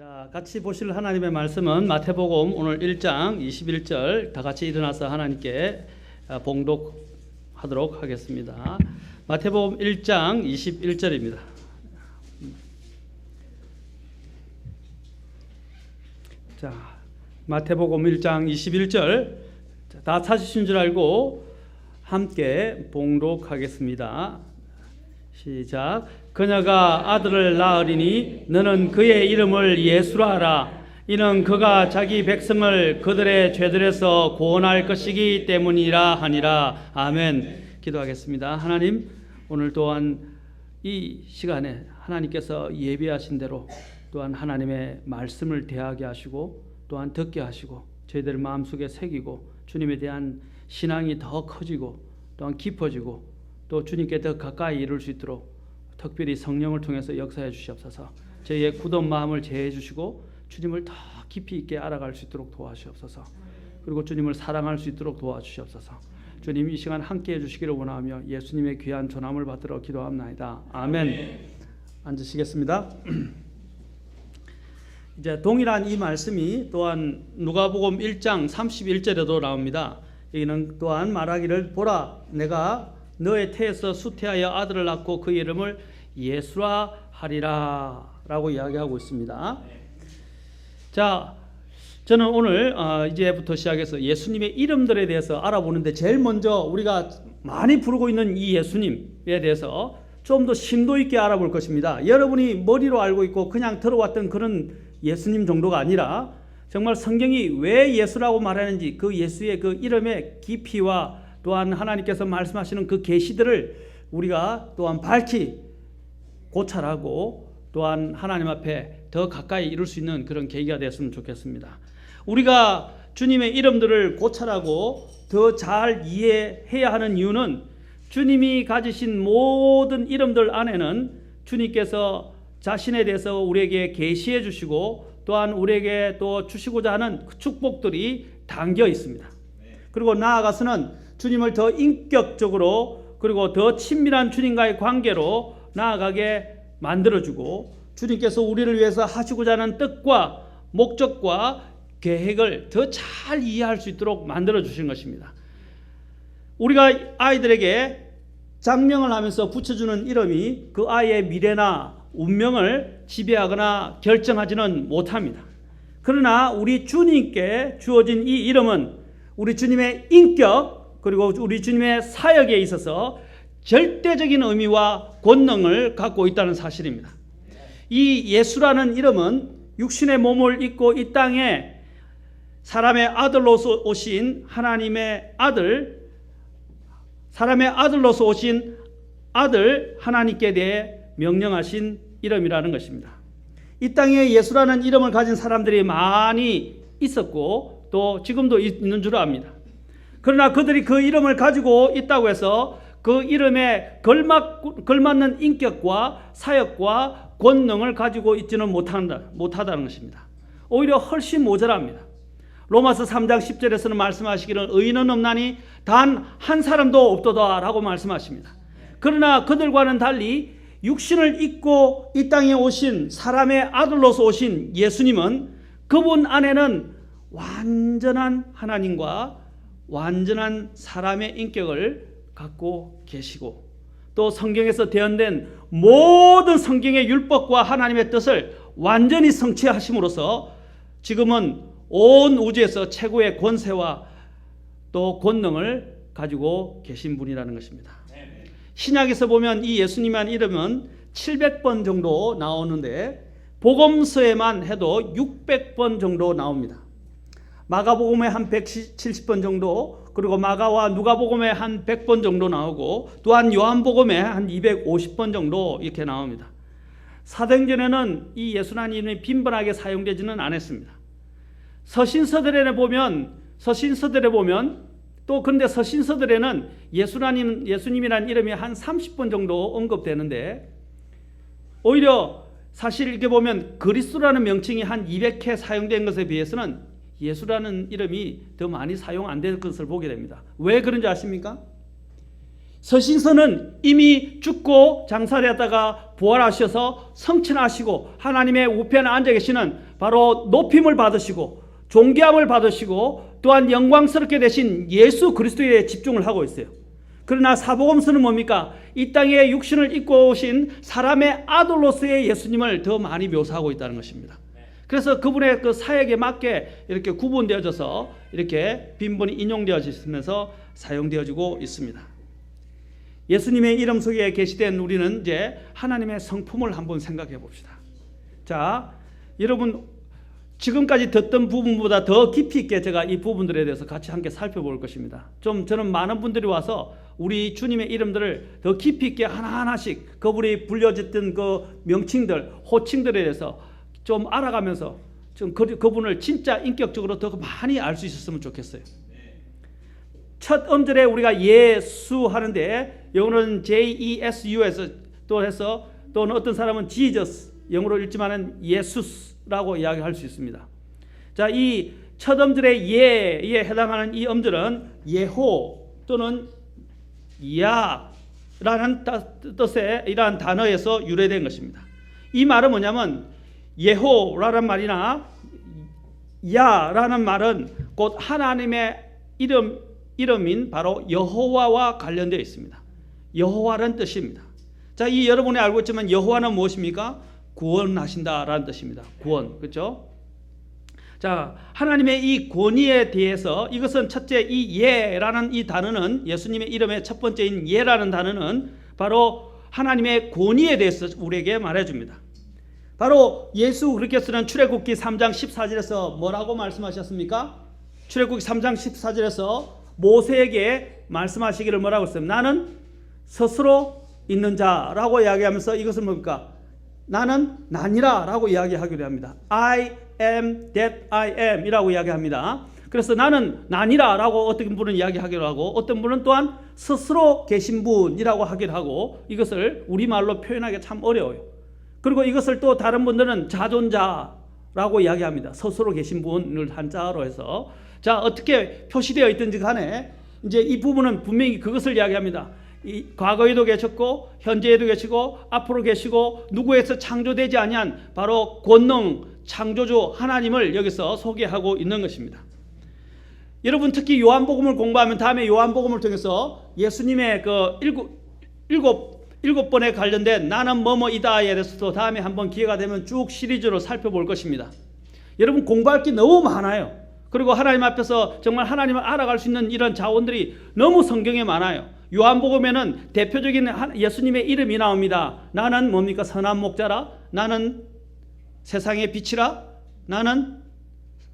자, 같이 보실 하나님의 말씀은 마태복음 오늘 1장 21절 다 같이 일어나서 하나님께 봉독하도록 하겠습니다. 마태복음 1장 21절입니다. 자, 마태복음 1장 21절 다 찾으신 줄 알고 함께 봉독하겠습니다. 시작. 그녀가 아들을 낳으리니 너는 그의 이름을 예수라 하라. 이는 그가 자기 백성을 그들의 죄들에서 구원할 것이기 때문이라 하니라. 아멘. 기도하겠습니다. 하나님, 오늘 또한 이 시간에 하나님께서 예비하신 대로 또한 하나님의 말씀을 대하게 하시고 또한 듣게 하시고 저희들 마음속에 새기고 주님에 대한 신앙이 더 커지고 또한 깊어지고 또 주님께 더 가까이 이룰 수 있도록 특별히 성령을 통해서 역사해 주시옵소서. 저희의 굳은 마음을 제해 주시고 주님을 더 깊이 있게 알아갈 수 있도록 도와주시옵소서. 그리고 주님을 사랑할 수 있도록 도와주시옵소서. 주님 이 시간 함께해 주시기를 원하며 예수님의 귀한 전함을 받들어 기도합나이다. 아멘. 앉으시겠습니다. 이제 동일한 이 말씀이 또한 누가복음 1장 31절에도 나옵니다. 여기는 또한 말하기를 보라 내가 너의 태에서 수태하여 아들을 낳고 그 이름을 예수라 하리라 라고 이야기하고 있습니다. 자, 저는 오늘 이제부터 시작해서 예수님의 이름들에 대해서 알아보는데 제일 먼저 우리가 많이 부르고 있는 이 예수님에 대해서 좀 더 심도 있게 알아볼 것입니다. 여러분이 머리로 알고 있고 그냥 들어왔던 그런 예수님 정도가 아니라 정말 성경이 왜 예수라고 말하는지 그 예수의 그 이름의 깊이와 또한 하나님께서 말씀하시는 그 계시들을 우리가 또한 밝히 고찰하고 또한 하나님 앞에 더 가까이 이룰 수 있는 그런 계기가 되었으면 좋겠습니다. 우리가 주님의 이름들을 고찰하고 더 잘 이해해야 하는 이유는 주님이 가지신 모든 이름들 안에는 주님께서 자신에 대해서 우리에게 계시해 주시고 또한 우리에게 또 주시고자 하는 그 축복들이 담겨 있습니다. 그리고 나아가서는 주님을 더 인격적으로 그리고 더 친밀한 주님과의 관계로 나아가게 만들어주고 주님께서 우리를 위해서 하시고자 하는 뜻과 목적과 계획을 더 잘 이해할 수 있도록 만들어주신 것입니다. 우리가 아이들에게 장명을 하면서 붙여주는 이름이 그 아이의 미래나 운명을 지배하거나 결정하지는 못합니다. 그러나 우리 주님께 주어진 이 이름은 우리 주님의 인격 그리고 우리 주님의 사역에 있어서 절대적인 의미와 권능을 갖고 있다는 사실입니다. 이 예수라는 이름은 육신의 몸을 입고 이 땅에 사람의 아들로서 오신 하나님의 아들, 사람의 아들로서 오신 아들 하나님께 대해 명령하신 이름이라는 것입니다. 이 땅에 예수라는 이름을 가진 사람들이 많이 있었고 또 지금도 있는 줄 압니다. 그러나 그들이 그 이름을 가지고 있다고 해서 그 이름에 걸맞는 인격과 사역과 권능을 가지고 있지는 못하다는 것입니다. 오히려 훨씬 모자랍니다. 로마서 3장 10절에서는 말씀하시기를 의인은 없나니 단 한 사람도 없도다 라고 말씀하십니다. 그러나 그들과는 달리 육신을 입고 이 땅에 오신 사람의 아들로서 오신 예수님은 그분 안에는 완전한 하나님과 완전한 사람의 인격을 갖고 계시고 또 성경에서 대언된 모든 성경의 율법과 하나님의 뜻을 완전히 성취하심으로써 지금은 온 우주에서 최고의 권세와 또 권능을 가지고 계신 분이라는 것입니다. 신약에서 보면 이 예수님의 이름은 700번 정도 나오는데 복음서에만 해도 600번 정도 나옵니다. 마가복음에 한 170번 정도 그리고 마가와 누가복음에 한 100번 정도 나오고 또한 요한복음에 한 250번 정도 이렇게 나옵니다. 사도행전에는 이 예수라는 이름이 빈번하게 사용되지는 않았습니다. 서신서들에 보면 또 근데 서신서들에는 예수님이라는 이름이 한 30번 정도 언급되는데 오히려 사실 이렇게 보면 그리스도라는 명칭이 한 200회 사용된 것에 비해서는 예수라는 이름이 더 많이 사용 안 될 것을 보게 됩니다. 왜 그런지 아십니까? 서신서는 이미 죽고 장사되었다가 부활하셔서 성천하시고 하나님의 우편에 앉아 계시는 바로 높임을 받으시고 존귀함을 받으시고 또한 영광스럽게 되신 예수 그리스도에 집중을 하고 있어요. 그러나 사복음서는 뭡니까? 이 땅에 육신을 입고 오신 사람의 아들로서의 예수님을 더 많이 묘사하고 있다는 것입니다. 그래서 그분의 그 사역에 맞게 이렇게 구분되어져서 이렇게 빈번히 인용되어지면서 사용되어지고 있습니다. 예수님의 이름 속에 계시된 우리는 이제 하나님의 성품을 한번 생각해 봅시다. 자, 여러분 지금까지 듣던 부분보다 더 깊이 있게 제가 이 부분들에 대해서 같이 함께 살펴볼 것입니다. 좀 저는 많은 분들이 와서 우리 주님의 이름들을 더 깊이 있게 하나하나씩 그분이 불려졌던 그 명칭들, 호칭들에 대해서 좀 알아가면서 좀 그분을 진짜 인격적으로 더 많이 알 수 있었으면 좋겠어요. 첫 음절에 우리가 예수 하는데 영어로는 JESU에서 또 해서 또는 어떤 사람은 Jesus 영어로 읽지만은 예수스라고 이야기할 수 있습니다. 자, 이 첫 음절의 예에 해당하는 이 음절은 예호 또는 야라는 뜻의 이러한 단어에서 유래된 것입니다. 이 말은 뭐냐면 예호라는 말이나 야라는 말은 곧 하나님의 이름인 바로 여호와와 관련되어 있습니다. 여호와라는 뜻입니다. 자, 이 여러분이 알고 있지만 여호와는 무엇입니까? 구원하신다라는 뜻입니다. 구원, 그렇죠? 자, 하나님의 이 권위에 대해서 이것은 첫째 이 예라는 이 단어는 예수님의 이름의 첫 번째인 예라는 단어는 바로 하나님의 권위에 대해서 우리에게 말해줍니다. 바로 예수 그렇게 쓰는 출애굽기 3장 14절에서 뭐라고 말씀하셨습니까? 출애굽기 3장 14절에서 모세에게 말씀하시기를 뭐라고 했어요? 나는 스스로 있는 자라고 이야기하면서 이것은 뭡니까? 나는 나니라 라고 이야기하기로 합니다. I am that I am 이라고 이야기합니다. 그래서 나는 나니라 라고 어떤 분은 이야기하기로 하고 어떤 분은 또한 스스로 계신 분이라고 하기로 하고 이것을 우리말로 표현하기 참 어려워요. 그리고 이것을 또 다른 분들은 자존자라고 이야기합니다. 스스로 계신 분을 한자로 해서 자, 어떻게 표시되어 있든지 간에 이제 이 부분은 분명히 그것을 이야기합니다. 이 과거에도 계셨고 현재에도 계시고 앞으로 계시고 누구에서 창조되지 아니한 바로 권능 창조주 하나님을 여기서 소개하고 있는 것입니다. 여러분 특히 요한복음을 공부하면 다음에 요한복음을 통해서 예수님의 그 일곱 번에 관련된 나는 뭐뭐이다에 대해서도 다음에 한번 기회가 되면 쭉 시리즈로 살펴볼 것입니다. 여러분 공부할 게 너무 많아요. 그리고 하나님 앞에서 정말 하나님을 알아갈 수 있는 이런 자원들이 너무 성경에 많아요. 요한복음에는 대표적인 예수님의 이름이 나옵니다. 나는 뭡니까? 선한 목자라. 나는 세상의 빛이라. 나는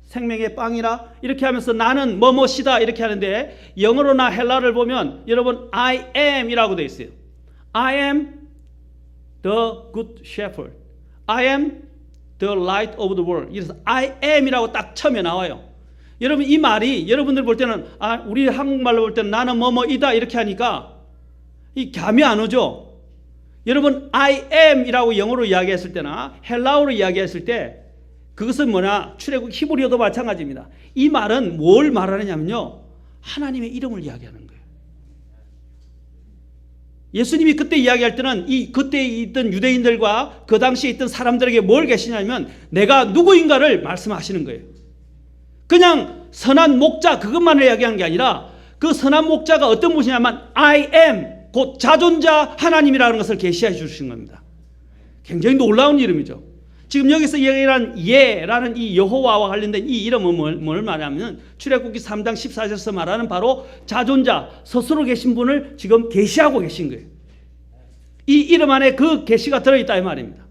생명의 빵이라. 이렇게 하면서 나는 뭐뭐시다 이렇게 하는데 영어로나 헬라를 보면 여러분 I am 이라고 되어 있어요. I am the good shepherd. I am the light of the world. 이래서 I am 이라고 딱 처음에 나와요. 여러분 이 말이 여러분들 볼 때는 우리 한국말로 볼 때는 나는 뭐뭐이다 이렇게 하니까 이 감이 안 오죠. 여러분 I am 이라고 영어로 이야기했을 때나 헬라어로 이야기했을 때 그것은 뭐냐? 출애굽 히브리어도 마찬가지입니다. 이 말은 뭘 말하느냐면요. 하나님의 이름을 이야기하는 거예요. 예수님이 그때 이야기할 때는 그때 있던 유대인들과 그 당시에 있던 사람들에게 뭘 계시냐면 내가 누구인가를 말씀하시는 거예요. 그냥 선한 목자 그것만을 이야기하는 게 아니라 그 선한 목자가 어떤 분이냐면 I am 곧 자존자 하나님이라는 것을 계시해 주신 겁니다. 굉장히 놀라운 이름이죠. 지금 여기서 얘기한 예라는 이 여호와와 관련된 이 이름은 뭘 말하냐면 출애굽기 3장 14절에서 말하는 바로 자존자 스스로 계신 분을 지금 계시하고 계신 거예요. 이 이름 안에 그 계시가 들어있다 이 말입니다.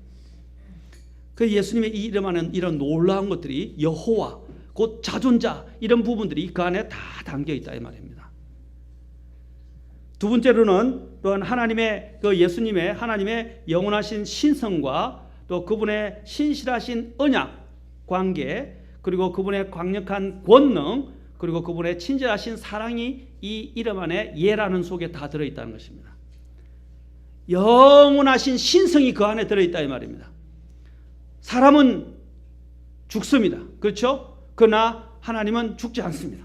그 예수님의 이 이름 안에는 이런 놀라운 것들이 여호와 곧 자존자 이런 부분들이 그 안에 다 담겨 있다 이 말입니다. 두 번째로는 또한 하나님의 그 예수님의 하나님의 영원하신 신성과 또 그분의 신실하신 언약 관계 그리고 그분의 강력한 권능 그리고 그분의 친절하신 사랑이 이 이름 안에 예라는 속에 다 들어있다는 것입니다. 영원하신 신성이 그 안에 들어있다 이 말입니다. 사람은 죽습니다. 그렇죠? 그러나 하나님은 죽지 않습니다.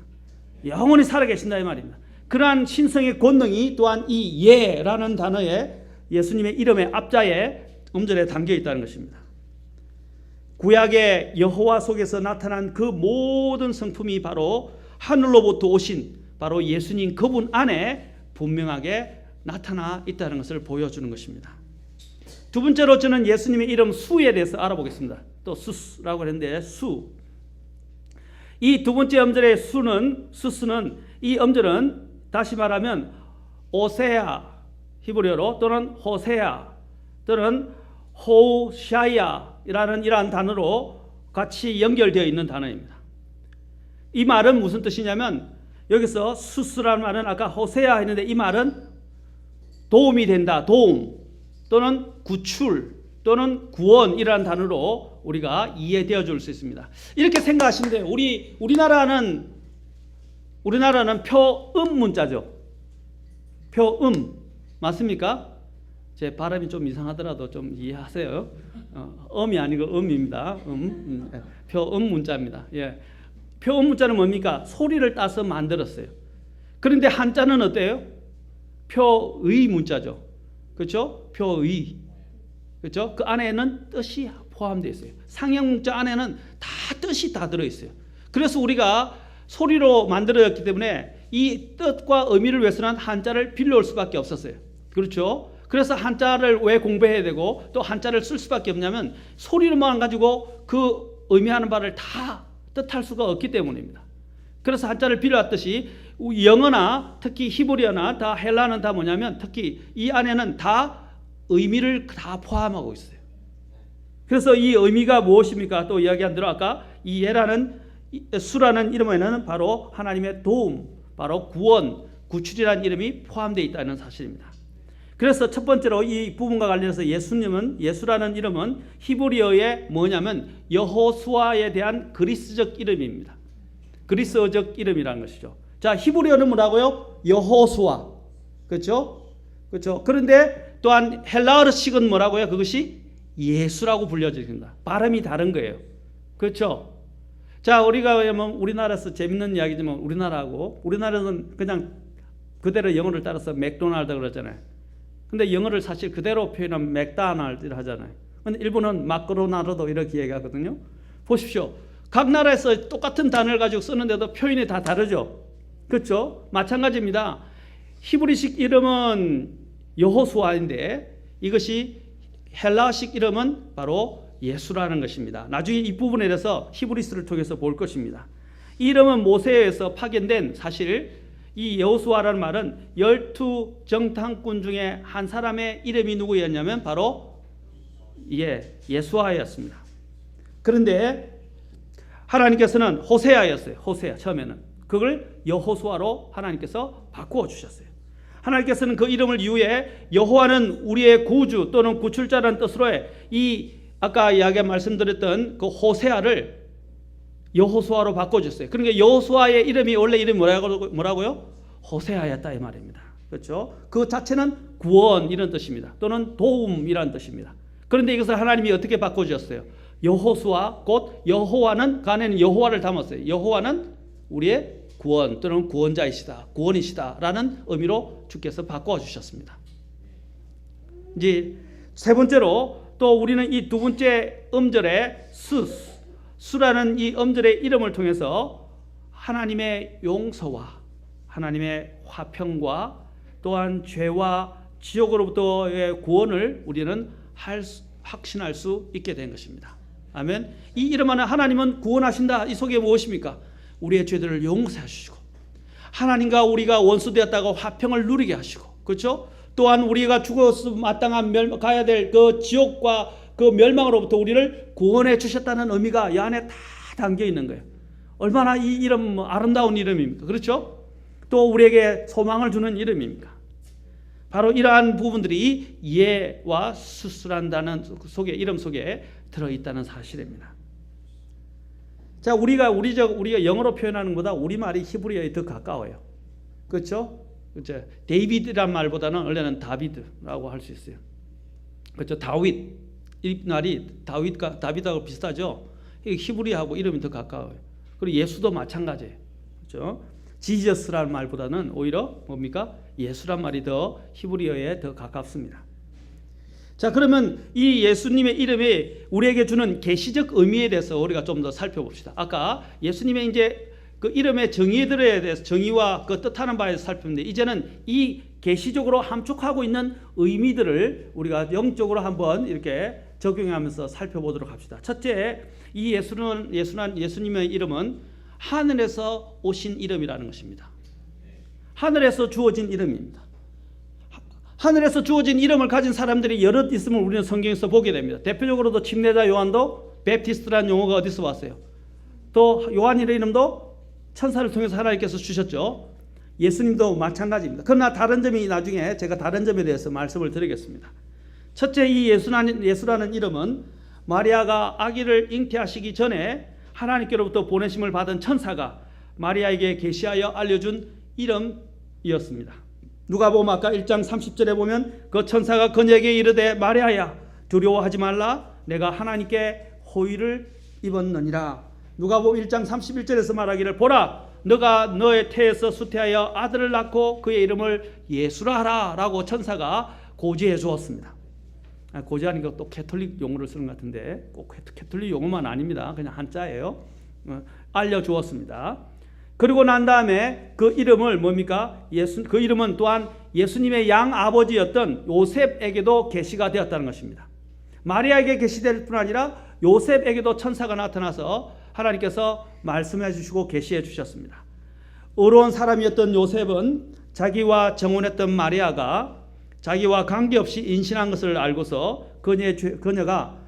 영원히 살아계신다 이 말입니다. 그러한 신성의 권능이 또한 이 예라는 단어에 예수님의 이름의 앞자에 음절에 담겨 있다는 것입니다. 구약의 여호와 속에서 나타난 그 모든 성품이 바로 하늘로부터 오신 바로 예수님 그분 안에 분명하게 나타나 있다는 것을 보여주는 것입니다. 두 번째로 저는 예수님의 이름 수에 대해서 알아보겠습니다. 또 수스라고 했는데 수. 이 두 번째 음절의 수스는 이 음절은 다시 말하면 오세야 히브리어로 또는 호세야 또는 호샤야라는 이러한 단어로 같이 연결되어 있는 단어입니다. 이 말은 무슨 뜻이냐면 여기서 수스라는 말은 아까 호세야 했는데 이 말은 도움이 된다. 도움 또는 구출 또는 구원이라는 단어로 우리가 이해되어 줄 수 있습니다. 이렇게 생각하시면 돼요. 우리나라는 표음 문자죠. 표음 맞습니까? 제 발음이 좀 이상하더라도 좀 이해하세요. 음이 아니고 음입니다. 표음 문자입니다. 예. 표음 문자는 뭡니까? 소리를 따서 만들었어요. 그런데 한자는 어때요? 표의 문자죠. 그렇죠? 표의. 그렇죠? 그 안에는 뜻이 포함되어 있어요. 상형 문자 안에는 다 뜻이 다 들어 있어요. 그래서 우리가 소리로 만들어졌기 때문에 이 뜻과 의미를 위해서는 한자를 빌려올 수밖에 없었어요. 그렇죠? 그래서 한자를 왜 공부해야 되고 또 한자를 쓸 수밖에 없냐면 소리로만 가지고 그 의미하는 바를 다 뜻할 수가 없기 때문입니다. 그래서 한자를 빌려왔듯이 영어나 특히 히브리어나 다 헬라어는 다 뭐냐면 특히 이 안에는 다 의미를 다 포함하고 있어요. 그래서 이 의미가 무엇입니까? 또 이야기한 대로 아까 이 수라는 이름에는 바로 하나님의 도움, 바로 구원, 구출이라는 이름이 포함되어 있다는 사실입니다. 그래서 첫 번째로 이 부분과 관련해서 예수라는 이름은 히브리어의 뭐냐면 여호수아에 대한 그리스적 이름입니다. 그리스어적 이름이라는 것이죠. 자, 히브리어는 뭐라고요? 여호수아. 그렇죠? 그렇죠? 그런데 또한 헬라어식은 뭐라고요? 그것이 예수라고 불려집니다. 발음이 다른 거예요. 그렇죠? 자, 우리가 우리나라에서 재밌는 이야기지만 우리나라는 그냥 그대로 영어를 따라서 맥도날드 그러잖아요. 근데 영어를 사실 그대로 표현하면 맥다날드를 하잖아요. 근데 일본은 마크로나르도 이렇게 얘기하거든요. 보십시오. 각 나라에서 똑같은 단어를 가지고 쓰는데도 표현이 다 다르죠. 그렇죠? 마찬가지입니다. 히브리식 이름은 여호수아인데 이것이 헬라식 이름은 바로 예수라는 것입니다. 나중에 이 부분에 대해서 히브리스를 통해서 볼 것입니다. 이 이름은 모세에서 파견된 사실 이 여호수아라는 말은 12정탐꾼 중에 한 사람의 이름이 누구였냐면 바로 예수아였습니다. 그런데 하나님께서는 호세아였어요. 호세아 처음에는. 그걸 여호수아로 하나님께서 바꾸어 주셨어요. 하나님께서는 그 이름을 이후에 여호와는 우리의 구주 또는 구출자라는 뜻으로 이 아까 이야기 말씀드렸던 그 호세아를 여호수아로 바꿔줬어요. 그러니까 여호수아의 이름이 원래 이름이 뭐라고요? 호세아였다 이 말입니다. 그렇죠? 그 자체는 구원 이런 뜻입니다. 또는 도움이라는 뜻입니다. 그런데 이것을 하나님이 어떻게 바꿔주셨어요? 여호수아 곧 여호와는 그 안에는 여호와를 담았어요. 여호와는 우리의 구원 또는 구원자이시다, 구원이시다라는 의미로 주께서 바꿔 주셨습니다. 이제 세 번째로 또 우리는 이 두 번째 음절의 수라는 이 음절의 이름을 통해서 하나님의 용서와 하나님의 화평과 또한 죄와 지옥으로부터의 구원을 우리는 확신할 수 있게 된 것입니다. 아멘. 이 이름 안에 하나님은 구원하신다. 이 속에 무엇입니까? 우리의 죄들을 용서해 주시고 하나님과 우리가 원수되었다고 화평을 누리게 하시고 그렇죠? 또한 우리가 죽어서 마땅한 가야 될 그 지옥과 그 멸망으로부터 우리를 구원해 주셨다는 의미가 이 안에 다 담겨 있는 거예요. 얼마나 이 이름 아름다운 이름입니까? 그렇죠? 또 우리에게 소망을 주는 이름입니까? 바로 이러한 부분들이 예와 수스란다는 속에 이름 속에 들어있다는 사실입니다. 자, 우리가 영어로 표현하는 것보다 우리말이 히브리어에 더 가까워요. 그렇죠? 그렇죠? 데이비드란 말보다는 원래는 다비드라고 할 수 있어요. 그렇죠? 다윗 이 말이 다윗하고 비슷하죠. 히브리하고 이름이 더 가까워요. 그리고 예수도 마찬가지예요. 그렇죠? 지저스라는 말보다는 오히려 뭡니까? 예수란 말이 더 히브리어에 더 가깝습니다. 자, 그러면 이 예수님의 이름이 우리에게 주는 계시적 의미에 대해서 우리가 좀 더 살펴봅시다. 아까 예수님의 이제 그 이름의 정의들에 대해서 정의와 그 뜻하는 바에 대해서 살폈는데, 이제는 이 계시적으로 함축하고 있는 의미들을 우리가 영적으로 한번 이렇게 적용하면서 살펴보도록 합시다. 첫째, 이 예수님의 이름은 하늘에서 오신 이름이라는 것입니다. 하늘에서 주어진 이름입니다. 하늘에서 주어진 이름을 가진 사람들이 여럿 있음을 우리는 성경에서 보게 됩니다. 대표적으로도 침례자 요한도 베프티스트라는 용어가 어디서 왔어요? 또 요한이라는 이름도 천사를 통해서 하나님께서 주셨죠. 예수님도 마찬가지입니다. 그러나 다른 점이 나중에 제가 다른 점에 대해서 말씀을 드리겠습니다. 첫째, 이 예수라는 이름은 마리아가 아기를 잉태하시기 전에 하나님께로부터 보내심을 받은 천사가 마리아에게 계시하여 알려준 이름이었습니다. 누가복음 아까 1장 30절에 보면 그 천사가 그녀에게 이르되 마리아야 두려워하지 말라 내가 하나님께 호의를 입었느니라. 누가복음 1장 31절에서 말하기를 보라 너가 너의 태에서 수태하여 아들을 낳고 그의 이름을 예수라 하라 라고 천사가 고지해 주었습니다. 고지하니까 또 캐톨릭 용어를 쓰는 것 같은데 꼭 캐톨릭 용어만 아닙니다. 그냥 한자예요. 알려주었습니다. 그리고 난 다음에 그 이름을 뭡니까? 그 이름은 또한 예수님의 양 아버지였던 요셉에게도 계시가 되었다는 것입니다. 마리아에게 계시될 뿐 아니라 요셉에게도 천사가 나타나서 하나님께서 말씀해 주시고 계시해 주셨습니다. 의로운 사람이었던 요셉은 자기와 정혼했던 마리아가 자기와 관계없이 인신한 것을 알고서 그녀가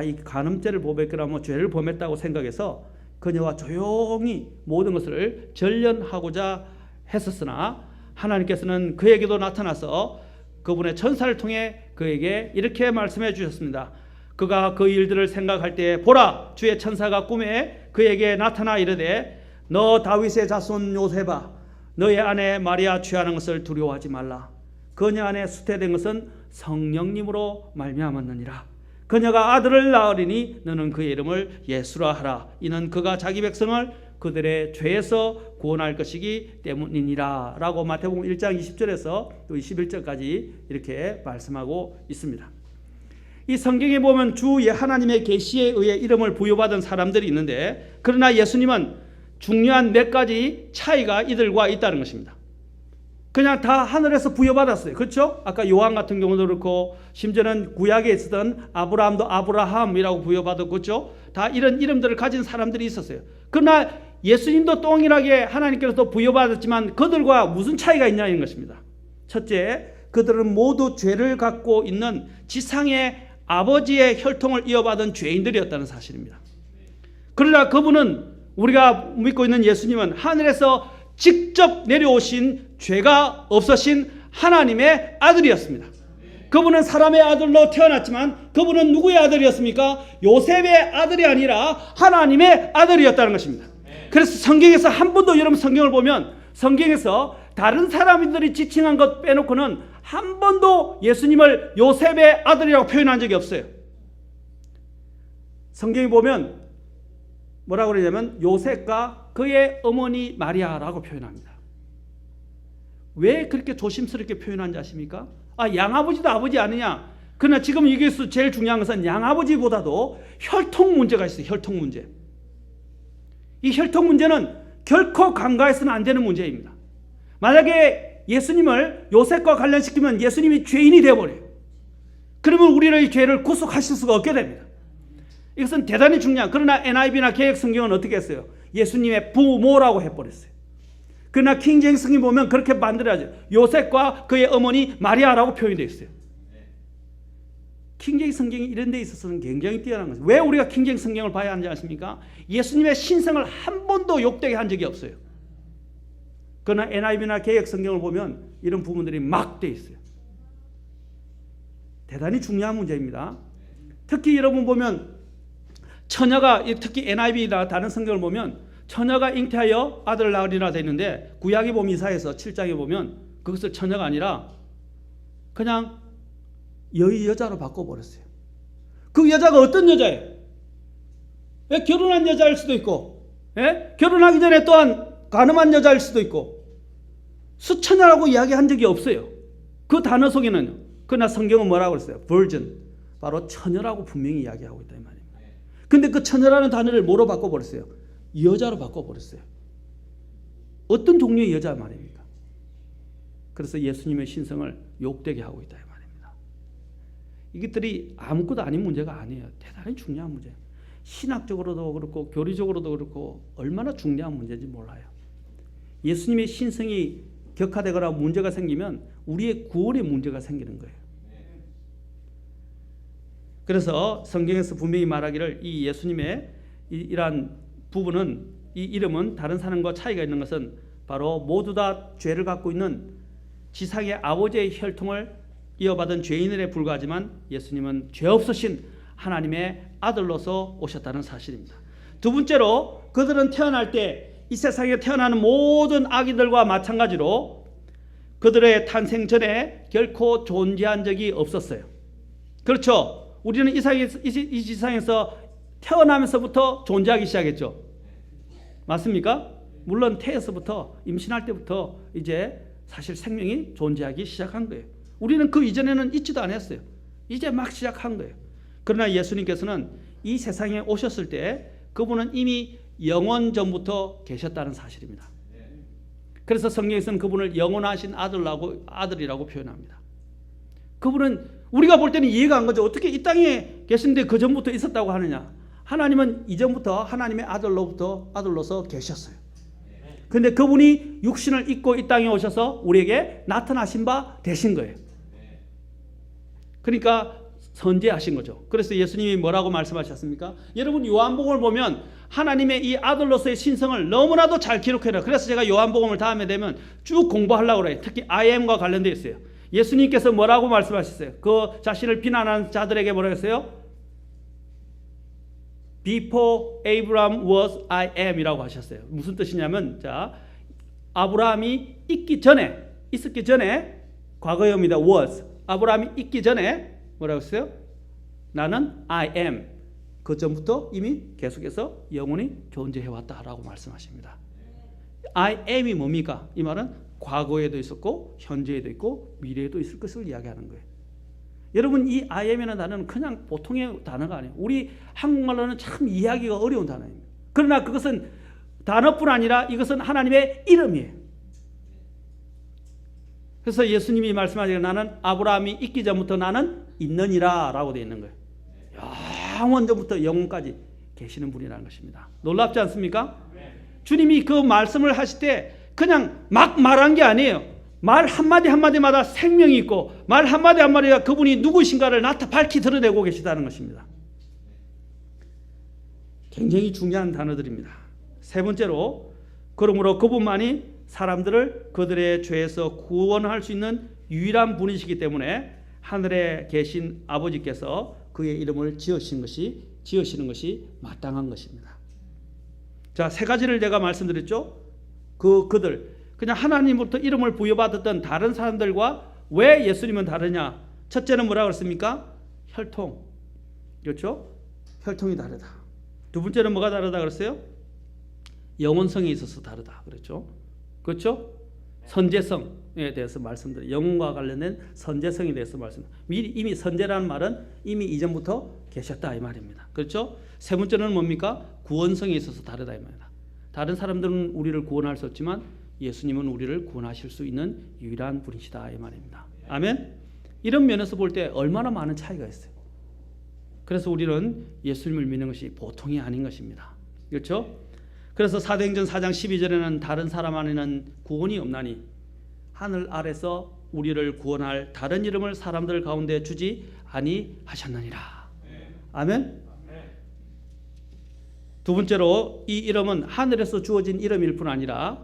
이 간음죄를 범했거나 죄를 범했다고 생각해서 그녀와 조용히 모든 것을 전련하고자 했었으나 하나님께서는 그에게도 나타나서 그분의 천사를 통해 그에게 이렇게 말씀해 주셨습니다. 그가 그 일들을 생각할 때 보라 주의 천사가 꿈에 그에게 나타나 이르되 너 다윗의 자손 요셉아 너의 아내 마리아 취하는 것을 두려워하지 말라. 그녀 안에 수태된 것은 성령님으로 말미암았느니라. 그녀가 아들을 낳으리니 너는 그의 이름을 예수라 하라. 이는 그가 자기 백성을 그들의 죄에서 구원할 것이기 때문이니라 라고 마태복음 1장 20절에서 또 21절까지 이렇게 말씀하고 있습니다. 이 성경에 보면 주 하나님의 계시에 의해 이름을 부여받은 사람들이 있는데, 그러나 예수님은 중요한 몇 가지 차이가 이들과 있다는 것입니다. 그냥 다 하늘에서 부여받았어요. 그렇죠? 아까 요한 같은 경우도 그렇고 심지어는 구약에 있었던 아브라함도 아브라함이라고 부여받았고 그렇죠? 다 이런 이름들을 가진 사람들이 있었어요. 그러나 예수님도 동일하게 하나님께서 부여받았지만 그들과 무슨 차이가 있냐는 것입니다. 첫째, 그들은 모두 죄를 갖고 있는 지상의 아버지의 혈통을 이어받은 죄인들이었다는 사실입니다. 그러나 그분은 우리가 믿고 있는 예수님은 하늘에서 직접 내려오신 죄가 없으신 하나님의 아들이었습니다. 그분은 사람의 아들로 태어났지만 그분은 누구의 아들이었습니까? 요셉의 아들이 아니라 하나님의 아들이었다는 것입니다. 그래서 성경에서 한 번도 여러분 성경을 보면 성경에서 다른 사람들이 지칭한 것 빼놓고는 한 번도 예수님을 요셉의 아들이라고 표현한 적이 없어요. 성경에 보면 뭐라고 그러냐면 요셉과 그의 어머니 마리아라고 표현합니다. 왜 그렇게 조심스럽게 표현한지 아십니까? 양아버지도 아버지 아니냐? 그러나 지금 여기서 제일 중요한 것은 양아버지보다도 혈통 문제가 있어요. 혈통 문제. 이 혈통 문제는 결코 간과해서는 안 되는 문제입니다. 만약에 예수님을 요셉과 관련시키면 예수님이 죄인이 되어버려요. 그러면 우리는 이 죄를 구속하실 수가 없게 됩니다. 이것은 대단히 중요한. 그러나 NIV나 개역 성경은 어떻게 했어요? 예수님의 부모라고 해버렸어요. 그러나 킹제임스 성경 보면 그렇게 만들어야죠. 요셉과 그의 어머니 마리아라고 표현되어 있어요. 킹제임스 성경이 이런 데 있어서는 굉장히 뛰어난 것이죠. 왜 우리가 킹제임스 성경을 봐야 하는지 아십니까? 예수님의 신성을 한 번도 욕되게 한 적이 없어요. 그러나 NIV나 개역 성경을 보면 이런 부분들이 막 돼 있어요. 대단히 중요한 문제입니다. 특히 여러분 보면 처녀가, 특히 NIV나 다른 성경을 보면 처녀가 잉태하여 아들을 낳으리라 되어 있는데 구약에 보면 이사야서 7장에 보면 그것을 처녀가 아니라 그냥 여자로 바꿔버렸어요. 그 여자가 어떤 여자예요? 결혼한 여자일 수도 있고, 결혼하기 전에 또한 가늠한 여자일 수도 있고, 수처녀라고 이야기한 적이 없어요. 그 단어 속에는. 그러나 성경은 뭐라고 그랬어요? virgin. 바로 처녀라고 분명히 이야기하고 있다 이 말입니다. 근데 그 처녀라는 단어를 뭐로 바꿔버렸어요? 여자로 바꿔버렸어요. 어떤 종류의 여자 말입니까? 그래서 예수님의 신성을 욕되게 하고 있다 이 말입니다. 이것들이 아무것도 아닌 문제가 아니에요. 대단히 중요한 문제예요. 신학적으로도 그렇고 교리적으로도 그렇고 얼마나 중요한 문제인지 몰라요. 예수님의 신성이 격화되거나 문제가 생기면 우리의 구원에 문제가 생기는 거예요. 그래서 성경에서 분명히 말하기를 이 예수님의 이러한 부분은 이 이름은 다른 사람과 차이가 있는 것은 바로 모두 다 죄를 갖고 있는 지상의 아버지의 혈통을 이어받은 죄인들에 불과하지만 예수님은 죄 없으신 하나님의 아들로서 오셨다는 사실입니다. 두 번째로 그들은 태어날 때 이 세상에 태어나는 모든 아기들과 마찬가지로 그들의 탄생 전에 결코 존재한 적이 없었어요. 그렇죠? 우리는 이 지상에서 태어나면서부터 존재하기 시작했죠. 맞습니까? 물론 태에서부터 임신할 때부터 이제 사실 생명이 존재하기 시작한 거예요. 우리는 그 이전에는 있지도 않았어요. 이제 막 시작한 거예요. 그러나 예수님께서는 이 세상에 오셨을 때 그분은 이미 영원 전부터 계셨다는 사실입니다. 그래서 성경에서는 그분을 영원하신 아들이라고 표현합니다. 그분은 우리가 볼 때는 이해가 안 가죠. 어떻게 이 땅에 계신데 그 전부터 있었다고 하느냐. 하나님은 이전부터 하나님의 아들로서 계셨어요. 그런데 그분이 육신을 입고 이 땅에 오셔서 우리에게 나타나신 바 되신 거예요. 그러니까 선제하신 거죠. 그래서 예수님이 뭐라고 말씀하셨습니까? 여러분 요한복음을 보면 하나님의 이 아들로서의 신성을 너무나도 잘 기록해요. 그래서 제가 요한복음을 다음에 되면 쭉 공부하려고 그래요. 특히 I am과 관련되어 있어요. 예수님께서 뭐라고 말씀하셨어요? 그 자신을 비난하는 자들에게 뭐라고 했어요? Before Abraham was I am 이라고 하셨어요. 무슨 뜻이냐면 자 아브라함이 있기 전에 있었기 전에 과거형입니다. was 아브라함이 있기 전에 뭐라고 했어요? 나는 I am. 그 전부터 이미 계속해서 영원히 존재해왔다라고 말씀하십니다. I am이 뭡니까? 이 말은 과거에도 있었고 현재에도 있고 미래에도 있을 것을 이야기하는 거예요. 여러분 이 I am이라는 단어는 그냥 보통의 단어가 아니에요. 우리 한국말로는 참 이해하기가 어려운 단어입니다. 그러나 그것은 단어뿐 아니라 이것은 하나님의 이름이에요. 그래서 예수님이 말씀하시기를 나는 아브라함이 있기 전부터 나는 있느니라 라고 되어 있는 거예요. 영원 전부터 영원까지 계시는 분이라는 것입니다. 놀랍지 않습니까? 주님이 그 말씀을 하실 때 그냥 막 말한 게 아니에요. 말 한마디 한마디마다 생명이 있고 말 한마디 한마디가 그분이 누구신가를 밝히 드러내고 계시다는 것입니다. 굉장히 중요한 단어들입니다. 세 번째로 그러므로 그분만이 사람들을 그들의 죄에서 구원할 수 있는 유일한 분이시기 때문에 하늘에 계신 아버지께서 그의 이름을 지으시는 것이 마땅한 것입니다. 자, 세 가지를 제가 말씀드렸죠. 그들 그냥 하나님으로부터 이름을 부여받았던 다른 사람들과 왜 예수님은 다르냐? 첫째는 뭐라고 그랬습니까? 혈통. 그렇죠? 혈통이 다르다. 두 번째는 뭐가 다르다 그랬어요? 영원성에 있어서 다르다. 그렇죠? 그렇죠? 선제성에 대해서 말씀드려요. 영혼과 관련된 선제성에 대해서 말씀드려요. 이미 선제라는 말은 이미 이전부터 계셨다 이 말입니다. 그렇죠? 세 번째는 뭡니까? 구원성에 있어서 다르다 이 말입니다. 다른 사람들은 우리를 구원할 수 없지만 예수님은 우리를 구원하실 수 있는 유일한 분이시다 이 말입니다. 아멘? 이런 면에서 볼 때 얼마나 많은 차이가 있어요. 그래서 우리는 예수님을 믿는 것이 보통이 아닌 것입니다. 그렇죠? 그래서 사도행전 4장 12절에는 다른 사람 안에는 구원이 없나니 하늘 아래서 우리를 구원할 다른 이름을 사람들 가운데 주지 아니하셨느니라. 아멘? 두 번째로 이 이름은 하늘에서 주어진 이름일 뿐 아니라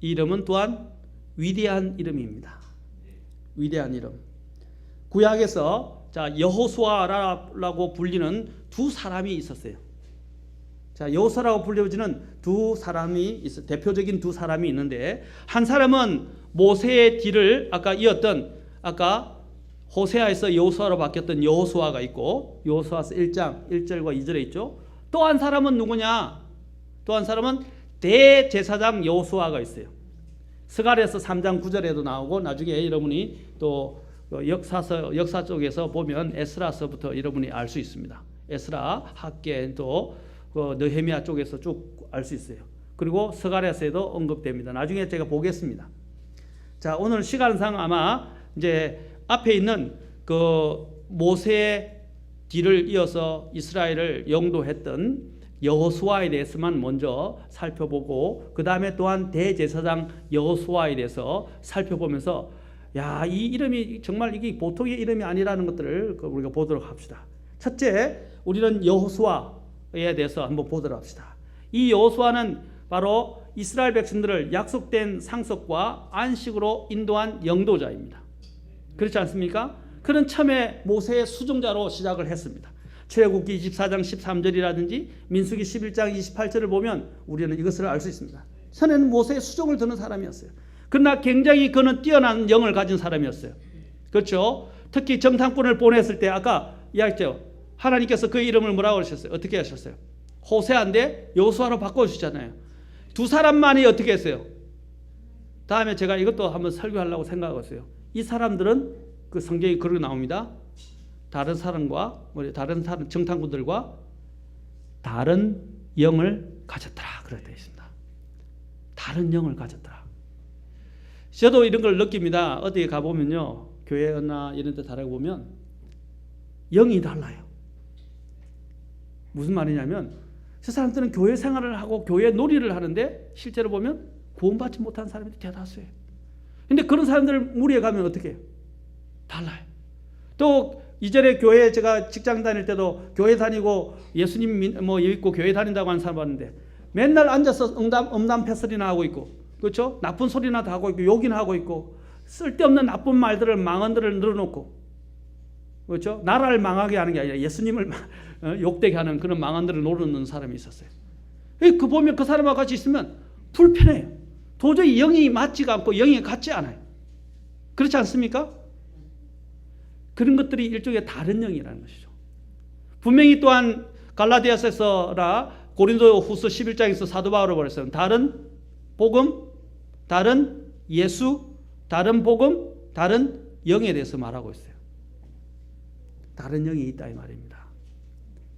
이 이름은 또한 위대한 이름입니다. 위대한 이름. 구약에서 여호수아라고 불리는 두 사람이 있었어요. 자, 여호수아라고 불려지는 두 사람이 있어 대표적인 두 사람이 있는데 한 사람은 모세의 뒤를 이었던 호세아에서 여호수아로 바뀌었던 여호수아가 있고 여호수아서 1장 1절과 2절에 있죠. 또 한 사람은 누구냐? 또 한 사람은 대제사장 여호수아가 있어요. 스가랴서 3장 9절에도 나오고 나중에 여러분이 또 역사 쪽에서 보면 에스라서부터 여러분이 알 수 있습니다. 에스라, 학계 또 느헤미야 쪽에서 쭉 알 수 있어요. 그리고 스가랴서에도 언급됩니다. 나중에 제가 보겠습니다. 자, 오늘 시간상 아마 이제 앞에 있는 그 모세의 뒤를 이어서 이스라엘을 영도했던 여호수아에 대해서만 먼저 살펴보고 그 다음에 또한 대제사장 여호수아에 대해서 살펴보면서 야, 이 이름이 정말 이게 보통의 이름이 아니라는 것들을 우리가 보도록 합시다. 첫째, 우리는 여호수아에 대해서 한번 보도록 합시다. 이 여호수아는 바로 이스라엘 백성들을 약속된 상속과 안식으로 인도한 영도자입니다. 그렇지 않습니까? 그는 처음에 모세의 수종자로 시작을 했습니다. 출애굽기 24장 13절이라든지 민수기 11장 28절을 보면 우리는 이것을 알 수 있습니다. 전에는 모세의 수종을 듣는 사람이었어요. 그러나 굉장히 그는 뛰어난 영을 가진 사람이었어요. 그렇죠? 특히 정탐꾼을 보냈을 때 아까 이야기했죠. 하나님께서 그 이름을 뭐라고 하셨어요? 어떻게 하셨어요? 호세아인데 여호수아로 바꿔주시잖아요. 두 사람만이 어떻게 했어요? 다음에 제가 이것도 한번 설교하려고 생각하고 있어요. 이 사람들은 그 성경에 그렇게 나옵니다. 다른 사람과 다른 사람 정탐꾼들과 다른 영을 가졌더라. 그렇게 되어 있습니다. 다른 영을 가졌더라. 저도 이런 걸 느낍니다. 어디에 가보면요, 교회나 이런 데 다르게 보면 영이 달라요. 무슨 말이냐면 저 사람들은 교회 생활을 하고 교회 놀이를 하는데 실제로 보면 구원받지 못한 사람이 대다수예요. 근데 그런 사람들 무리에 가면 어떻게 해요? 달라요. 또 이전에 교회 제가 직장 다닐 때도 교회 다니고 예수님 뭐 있고 교회 다닌다고 하는 사람 봤는데 맨날 앉아서 음담패설이나 하고 있고, 그렇죠? 나쁜 소리나 다 하고 있고 욕이나 하고 있고 쓸데없는 나쁜 말들을 망언들을 늘어놓고, 그렇죠? 나라를 망하게 하는 게 아니라 예수님을 욕되게 하는 그런 망언들을 노르는 사람이 있었어요. 그 보면 그 사람하고 같이 있으면 불편해요. 도저히 영이 맞지가 않고 영이 같지 않아요. 그렇지 않습니까? 그런 것들이 일종의 다른 영이라는 것이죠. 분명히 또한 갈라디아서나 고린도후서 11장에서 사도 바울이 말했어요. 다른 복음, 다른 예수, 다른 복음, 다른 영에 대해서 말하고 있어요. 다른 영이 있다 이 말입니다.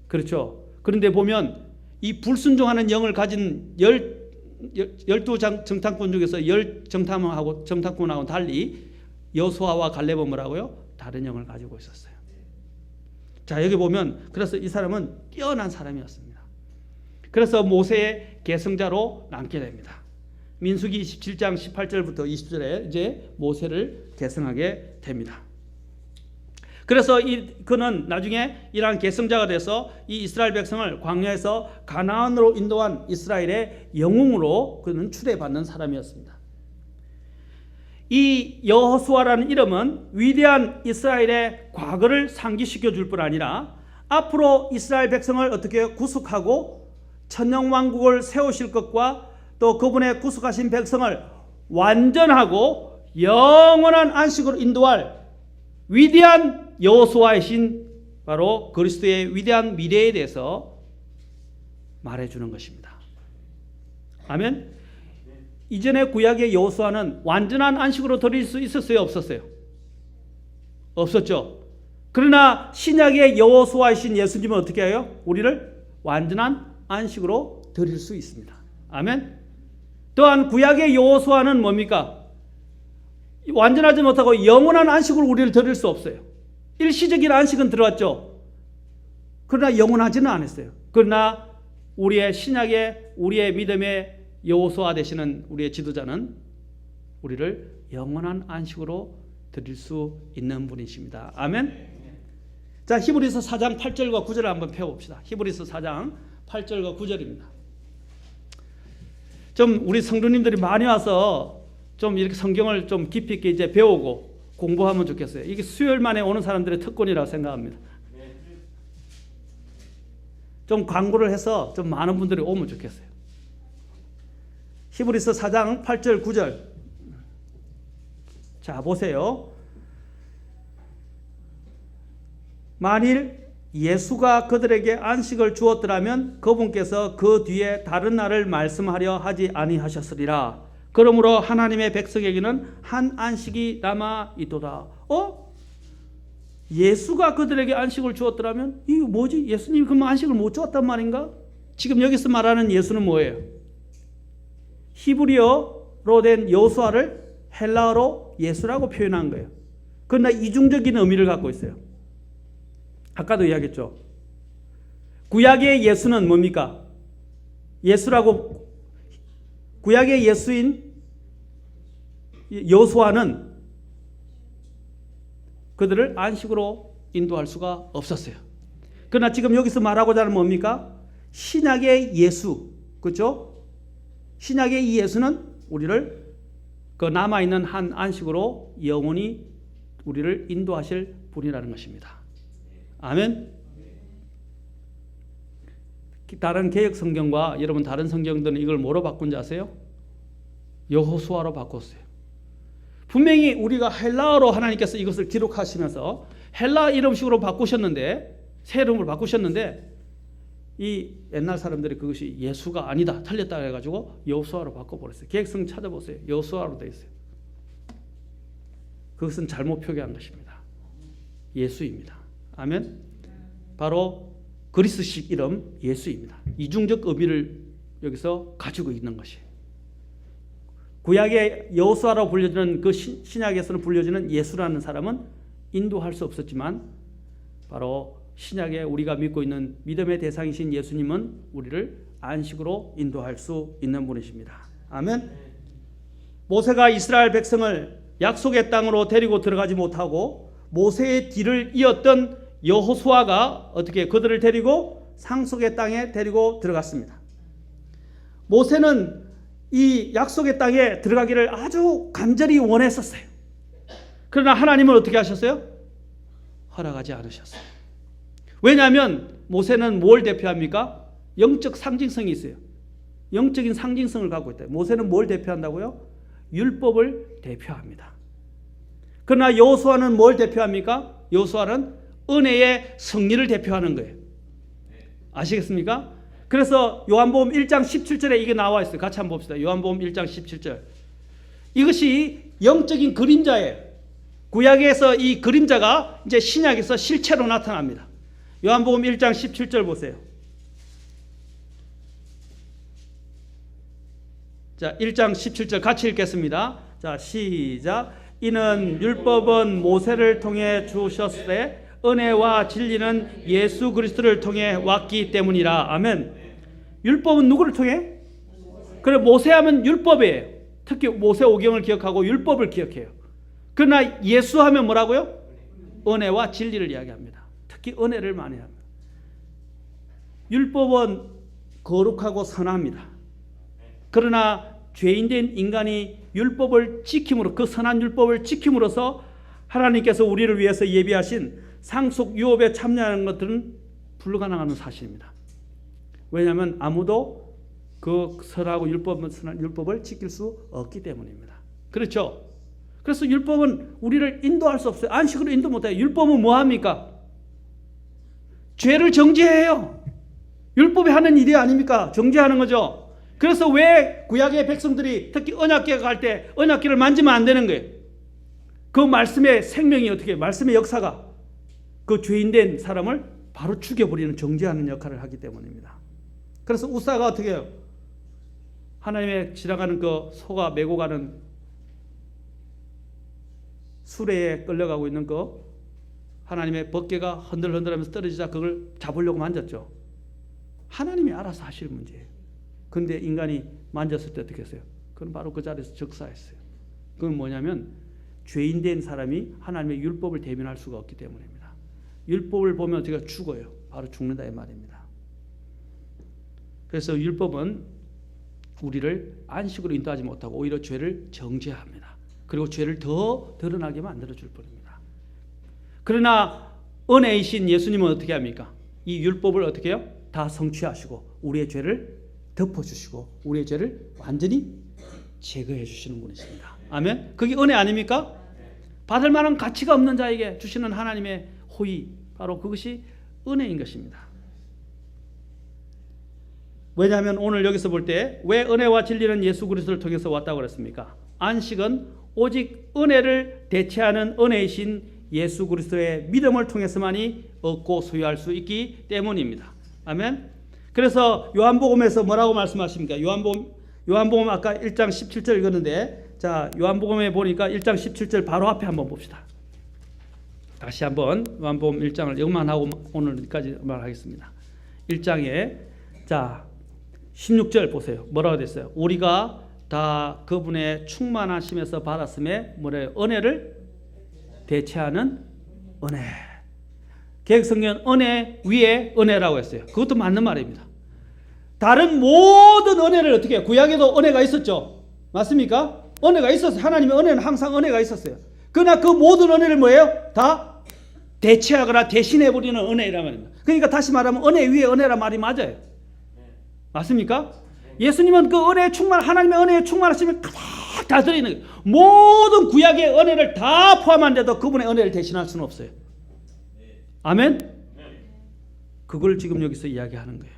그렇죠? 그런데 보면 이 불순종하는 영을 가진 12 정탐꾼 중에서 10 정탐꾼하고 달리 여호수아와 갈렙은 뭐라고요? 다른 영을 가지고 있었어요. 자, 여기 보면 그래서 이 사람은 뛰어난 사람이었습니다. 그래서 모세의 계승자로 남게 됩니다. 민수기 27장 18절부터 20절에 이제 모세를 계승하게 됩니다. 그래서 그는 나중에 이러한 계승자가 돼서 이 이스라엘 백성을 광야에서 가나안으로 인도한 이스라엘의 영웅으로 그는 추대받는 사람이었습니다. 이 여호수아라는 이름은 위대한 이스라엘의 과거를 상기시켜 줄 뿐 아니라 앞으로 이스라엘 백성을 어떻게 구속하고 천년왕국을 세우실 것과 또 그분의 구속하신 백성을 완전하고 영원한 안식으로 인도할 위대한 여호수아이신 바로 그리스도의 위대한 미래에 대해서 말해주는 것입니다. 아멘. 이전의 구약의 여호수아는 완전한 안식으로 드릴 수 있었어요? 없었어요? 없었죠. 그러나 신약의 여호수아이신 예수님은 어떻게 해요? 우리를 완전한 안식으로 드릴 수 있습니다. 아멘. 또한 구약의 여호수아는 뭡니까? 완전하지 못하고 영원한 안식으로 우리를 드릴 수 없어요. 일시적인 안식은 들어왔죠. 그러나 영원하지는 않았어요. 그러나 우리의 신약의 우리의 믿음의 여호수아 되시는 우리의 지도자는 우리를 영원한 안식으로 드릴 수 있는 분이십니다. 아멘. 자, 히브리서 4장 8절과 9절을 한번 펴봅시다. 히브리서 4장 8절과 9절입니다. 좀 우리 성도님들이 많이 와서 좀 이렇게 성경을 좀 깊이 있게 이제 배우고 공부하면 좋겠어요. 이게 수요일 만에 오는 사람들의 특권이라고 생각합니다. 좀 광고를 해서 좀 많은 분들이 오면 좋겠어요. 히브리서 4장 8절 9절. 자, 보세요. 만일 예수가 그들에게 안식을 주었더라면 그분께서 그 뒤에 다른 날을 말씀하려 하지 아니하셨으리라. 그러므로 하나님의 백성에게는 한 안식이 남아 있도다. 예수가 그들에게 안식을 주었더라면 이거 뭐지? 예수님이 그러면 안식을 못 주었단 말인가? 지금 여기서 말하는 예수는 뭐예요? 히브리어로 된 여호수아를 헬라어로 예수라고 표현한 거예요. 그러나 이중적인 의미를 갖고 있어요. 아까도 이야기했죠. 구약의 예수는 뭡니까? 예수라고, 구약의 예수인 여호수아는 그들을 안식으로 인도할 수가 없었어요. 그러나 지금 여기서 말하고자 하는 뭡니까? 신약의 예수, 그렇죠? 신약의 이 예수는 우리를 그 남아있는 한 안식으로 영원히 우리를 인도하실 분이라는 것입니다. 아멘. 다른 개역 성경과 여러분 다른 성경들은 이걸 뭐로 바꾼지 아세요? 여호수아로 바꿨어요. 분명히 우리가 헬라어로 하나님께서 이것을 기록하시면서 헬라 이름식으로 바꾸셨는데, 새 이름으로 바꾸셨는데, 이 옛날 사람들이 그것이 예수가 아니다, 틀렸다 해가지고 여호수아로 바꿔버렸어요. 계획성 찾아보세요. 여호수아로 되어 있어요. 그것은 잘못 표기한 것입니다. 예수입니다. 아멘. 바로 그리스식 이름 예수입니다. 이중적 의미를 여기서 가지고 있는 것이에요. 구약의 여호수아라고 불려지는 그 신약에서는 불려지는 예수라는 사람은 인도할 수 없었지만 바로 신약에 우리가 믿고 있는 믿음의 대상이신 예수님은 우리를 안식으로 인도할 수 있는 분이십니다. 아멘. 모세가 이스라엘 백성을 약속의 땅으로 데리고 들어가지 못하고 모세의 뒤를 이었던 여호수아가 어떻게 그들을 데리고 상속의 땅에 데리고 들어갔습니다. 모세는 이 약속의 땅에 들어가기를 아주 간절히 원했었어요. 그러나 하나님은 어떻게 하셨어요? 허락하지 않으셨어요. 왜냐하면 모세는 뭘 대표합니까? 영적 상징성이 있어요. 영적인 상징성을 갖고 있다. 모세는 뭘 대표한다고요? 율법을 대표합니다. 그러나 여호수아는 뭘 대표합니까? 여호수아는 은혜의 승리를 대표하는 거예요. 아시겠습니까? 그래서 요한복음 1장 17절에 이게 나와 있어요. 같이 한번 봅시다. 요한복음 1장 17절. 이것이 영적인 그림자예요. 구약에서 이 그림자가 이제 신약에서 실체로 나타납니다. 요한복음 1장 17절 보세요. 자, 1장 17절 같이 읽겠습니다. 자, 시작. 이는 율법은 모세를 통해 주셨으되 은혜와 진리는 예수 그리스도를 통해 왔기 때문이라. 아멘. 율법은 누구를 통해? 그래, 모세하면 율법이에요. 특히 모세 오경을 기억하고 율법을 기억해요. 그러나 예수 하면 뭐라고요? 은혜와 진리를 이야기합니다. 특히 은혜를 많이 합니다. 율법은 거룩하고 선합니다. 그러나 죄인된 인간이 율법을 지킴으로, 그 선한 율법을 지킴으로써 하나님께서 우리를 위해서 예비하신 상속 유업에 참여하는 것들은 불가능한 사실입니다. 왜냐하면 아무도 그 선하고 선한 율법을 지킬 수 없기 때문입니다. 그렇죠? 그래서 율법은 우리를 인도할 수 없어요. 안식으로 인도 못해요. 율법은 뭐합니까? 죄를 정죄해요. 율법이 하는 일이 아닙니까? 정죄하는 거죠. 그래서 왜 구약의 백성들이 특히 언약궤 갈 때 언약궤를 만지면 안 되는 거예요? 그 말씀의 생명이 어떻게, 말씀의 역사가 그 죄인된 사람을 바로 죽여버리는, 정죄하는 역할을 하기 때문입니다. 그래서 우사가 어떻게 해요? 하나님의 지나가는 그 소가 메고 가는 수레에 끌려가고 있는 그 하나님의 법궤가 흔들흔들하면서 떨어지자 그걸 잡으려고 만졌죠. 하나님이 알아서 하실 문제예요. 그런데 인간이 만졌을 때 어떻게 했어요? 그건 바로 그 자리에서 즉사했어요. 그건 뭐냐면 죄인된 사람이 하나님의 율법을 대면할 수가 없기 때문입니다. 율법을 보면 어떻게 죽어요. 바로 죽는다 이 말입니다. 그래서 율법은 우리를 안식으로 인도하지 못하고 오히려 죄를 정죄합니다. 그리고 죄를 더 드러나게 만들어줄 뿐입니다. 그러나 은혜이신 예수님은 어떻게 합니까? 이 율법을 어떻게 해요? 다 성취하시고 우리의 죄를 덮어주시고 우리의 죄를 완전히 제거해 주시는 분이십니다. 아멘. 그게 은혜 아닙니까? 받을 만한 가치가 없는 자에게 주시는 하나님의 호의, 바로 그것이 은혜인 것입니다. 왜냐하면 오늘 여기서 볼 때 왜 은혜와 진리는 예수 그리스도를 통해서 왔다고 그랬습니까? 안식은 오직 은혜를 대체하는 은혜이신 예수 그리스도의 믿음을 통해서만이 얻고 소유할 수 있기 때문입니다. 아멘. 그래서 요한복음에서 뭐라고 말씀하십니까? 요한복음 아까 1장 17절 읽었는데, 자, 요한복음에 보니까 1장 17절 바로 앞에 한번 봅시다. 다시 한번 요한복음 1장을 이것만 하고 오늘까지 말하겠습니다. 1장에 자 16절 보세요. 뭐라고 됐어요? 우리가 다 그분의 충만하심에서 받았음에 뭐래요? 은혜를 대체하는 은혜. 개혁성경 은혜 위에 은혜라고 했어요. 그것도 맞는 말입니다. 다른 모든 은혜를 어떻게 해요? 구약에도 은혜가 있었죠. 맞습니까? 은혜가 있었어요. 하나님의 은혜는 항상 은혜가 있었어요. 그러나 그 모든 은혜를 뭐예요? 다 대체하거나 대신해버리는 은혜란 말입니다. 그러니까 다시 말하면 은혜 위에 은혜란 말이 맞아요. 맞습니까? 예수님은 그 은혜에 하나님의 은혜에 충만하시면 가득 다 들어있는 거예요. 모든 구약의 은혜를 다 포함한데도 그분의 은혜를 대신할 수는 없어요. 아멘? 그걸 지금 여기서 이야기하는 거예요.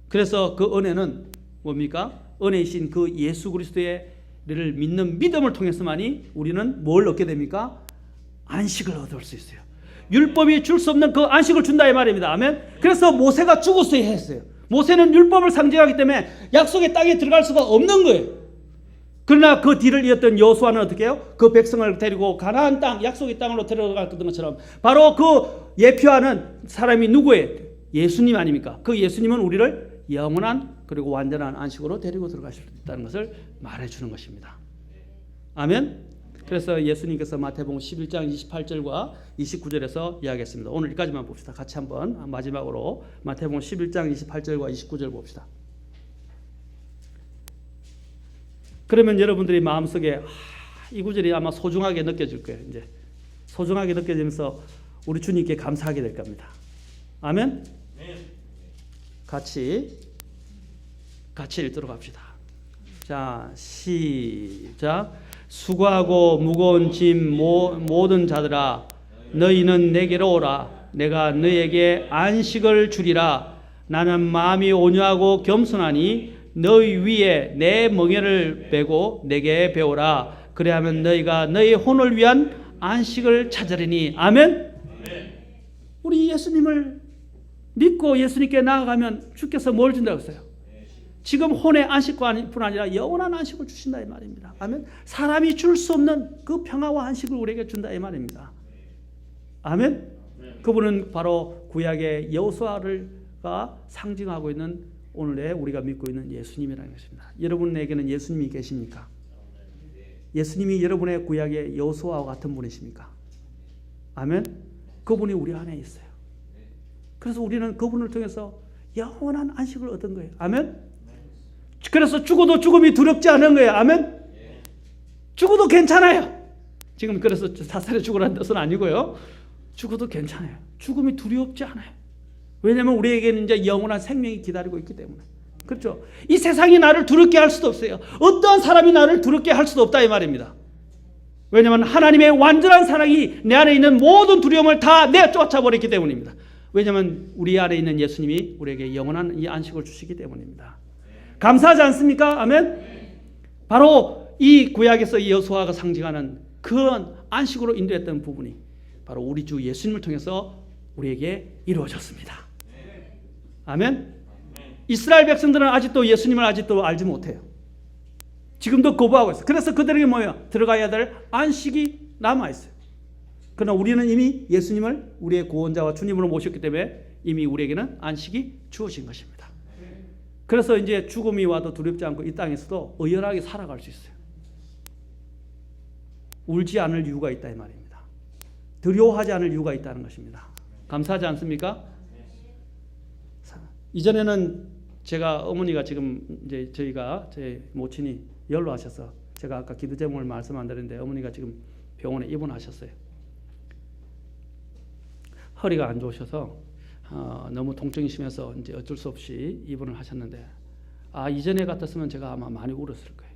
그래서 그 은혜는 뭡니까? 은혜이신 그 예수 그리스도를 믿는 믿음을 통해서만이 우리는 뭘 얻게 됩니까? 안식을 얻을 수 있어요. 율법이 줄 수 없는 그 안식을 준다 이 말입니다. 아멘. 그래서 모세가 죽었어야 했어요. 모세는 율법을 상징하기 때문에 약속의 땅에 들어갈 수가 없는 거예요. 그러나 그 뒤를 이었던 여호수아는 어떻게 해요? 그 백성을 데리고 가나안 땅, 약속의 땅으로 데려갔던 것처럼 바로 그 예표하는 사람이 누구예요? 예수님 아닙니까? 그 예수님은 우리를 영원한 그리고 완전한 안식으로 데리고 들어가실 수 있다는 것을 말해주는 것입니다. 아멘. 그래서 예수님께서 마태복음 11장 28절과 29절에서 이야기했습니다. 오늘 여기까지만 봅시다. 같이 한번 마지막으로 마태복음 11장 28절과 29절 봅시다. 그러면 여러분들이 마음속에 이 구절이 아마 소중하게 느껴질 거예요. 이제 소중하게 느껴지면서 우리 주님께 감사하게 될 겁니다. 아멘. 같이 읽도록 합시다. 자, 시작. 수고하고 무거운 짐 모든 자들아 너희는 내게로 오라. 내가 너희에게 안식을 주리라. 나는 마음이 온유하고 겸손하니 너희 위에 내 멍에를 베고 내게 배우라. 그래야면 너희가 너희 혼을 위한 안식을 찾으리니. 아멘. 우리 예수님을 믿고 예수님께 나아가면 주께서 뭘 준다고 했어요? 지금 혼의 안식뿐 아니라 영원한 안식을 주신다 이 말입니다. 아멘. 사람이 줄 수 없는 그 평화와 안식을 우리에게 준다 이 말입니다. 아멘. 그분은 바로 구약의 여호수아가 상징하고 있는 오늘의 우리가 믿고 있는 예수님이라는 것입니다. 여러분에게는 예수님이 계십니까? 예수님이 여러분의 구약의 여호수아와 같은 분이십니까? 아멘. 그분이 우리 안에 있어요. 그래서 우리는 그분을 통해서 영원한 안식을 얻은 거예요. 아멘. 그래서 죽어도 죽음이 두렵지 않은 거예요. 아멘. 죽어도 괜찮아요. 지금 그래서 사살에 죽으라는 뜻은 아니고요. 죽어도 괜찮아요. 죽음이 두렵지 않아요. 왜냐하면 우리에게는 이제 영원한 생명이 기다리고 있기 때문에. 그렇죠. 이 세상이 나를 두렵게 할 수도 없어요. 어떤 사람이 나를 두렵게 할 수도 없다 이 말입니다. 왜냐하면 하나님의 완전한 사랑이 내 안에 있는 모든 두려움을 다 내쫓아버렸기 때문입니다. 왜냐하면 우리 안에 있는 예수님이 우리에게 영원한 이 안식을 주시기 때문입니다. 감사하지 않습니까? 아멘. 바로 이 구약에서 이 여호수아가 상징하는 그런 안식으로 인도했던 부분이 바로 우리 주 예수님을 통해서 우리에게 이루어졌습니다. 아멘. 이스라엘 백성들은 아직도 예수님을 아직도 알지 못해요. 지금도 거부하고 있어요. 그래서 그들에게 뭐예요? 들어가야 될 안식이 남아 있어요. 그러나 우리는 이미 예수님을 우리의 구원자와 주님으로 모셨기 때문에 이미 우리에게는 안식이 주어진 것입니다. 그래서 이제 죽음이 와도 두렵지 않고 이 땅에서도 의연하게 살아갈 수 있어요. 울지 않을 이유가 있다 이 말입니다. 두려워하지 않을 이유가 있다는 것입니다. 감사하지 않습니까? 이전에는 제가 어머니가 지금 이제 제 모친이 연로하셔서 제가 아까 기도 제목을 말씀 안 드렸는데 어머니가 지금 병원에 입원하셨어요. 허리가 안 좋으셔서 너무 통증이 심해서 이제 어쩔 수 없이 입원을 하셨는데 이전에 같았으면 제가 아마 많이 울었을 거예요.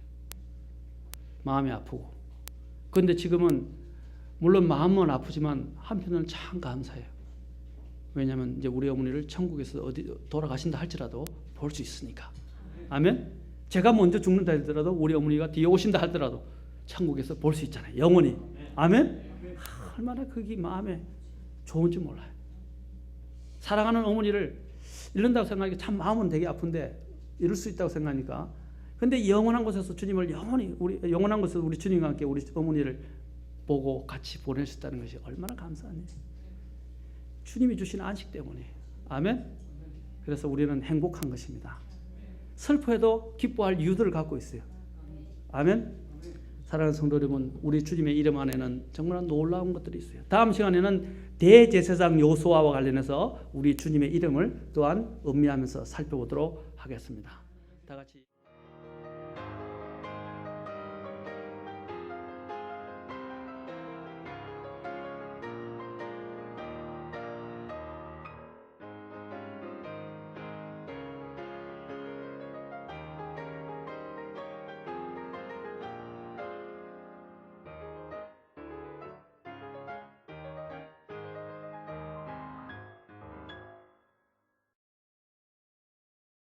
마음이 아프고. 그런데 지금은 물론 마음은 아프지만 한편은 참 감사해요. 왜냐하면 이제 우리 어머니를 천국에서 어디 돌아가신다 할지라도 볼 수 있으니까. 아멘. 제가 먼저 죽는다 하더라도 우리 어머니가 뒤에 오신다 하더라도 천국에서 볼 수 있잖아요. 영원히. 아멘. 얼마나 그게 마음에 좋은지 몰라요. 사랑하는 어머니를 잃는다고 생각하니까 참 마음은 되게 아픈데 잃을 수 있다고 생각하니까, 근데 영원한 곳에서 주님을 영원한 곳에서 우리 주님과 함께 우리 어머니를 보고 같이 보낼 수 있다는 것이 얼마나 감사한 일이에요. 주님이 주신 안식 때문에. 아멘. 그래서 우리는 행복한 것입니다. 슬퍼해도 기뻐할 이유들을 갖고 있어요. 아멘. 사랑하는 성도 여러분, 우리 주님의 이름 안에는 정말 놀라운 것들이 있어요. 다음 시간에는 대제사장 여호수아와 관련해서 우리 주님의 이름을 또한 음미하면서 살펴보도록 하겠습니다. 다 같이